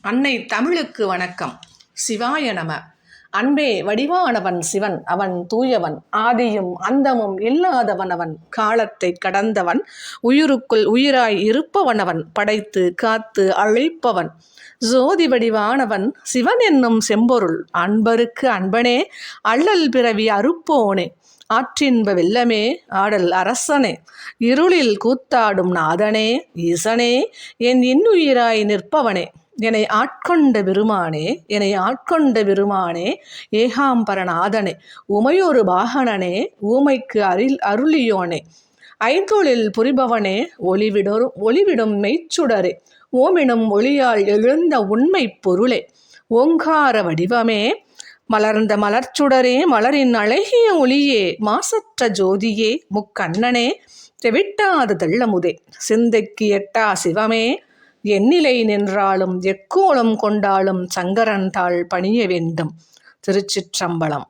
அன்னை தமிழுக்கு வணக்கம். சிவாய நம. அன்பே வடிவானவன் சிவன், அவன் தூயவன், ஆதியும் அந்தமும் இல்லாதவன், அவன் காலத்தை கடந்தவன், உயிருக்குள் உயிராய் இருப்பவன், அவன் படைத்து காத்து அழிப்பவன், ஜோதி வடிவானவன் சிவன் என்னும் செம்பொருள், அன்பருக்கு அன்பனே, அள்ளல் பிறவி அறுப்போனே, ஆற்றின்ப வெல்லமே, ஆடல் அரசனே, இருளில் கூத்தாடும் நாதனே, ஈசனே, என் இன்னுயிராய் நிற்பவனே, என்னை ஆட்கொண்ட பெருமானே, ஏகாம்பரநாதனே, உமையொரு வாகனனே, ஊமைக்கு அருளியோனே, ஐந்தொழில் புரிபவனே, ஒளிவிடும் மெய்ச்சுடரே, ஓமெனும் ஒளியால் எழுந்த உண்மை பொருளே, ஓங்கார வடிவமே, மலர்ந்த மலர்ச்சுடரே, மலரின் அழகிய ஒளியே, மாசற்ற ஜோதியே, முக்கண்ணனே, தெவிட்டாத தெள்ளமுதே, சிந்தைக்கு எட்டா சிவமே, எண்ணிலை நின்றாலும் எக்கோலம் கொண்டாலும் சங்கரன் தாள் பணிய வேண்டும். திருச்சிற்றம்பலம்.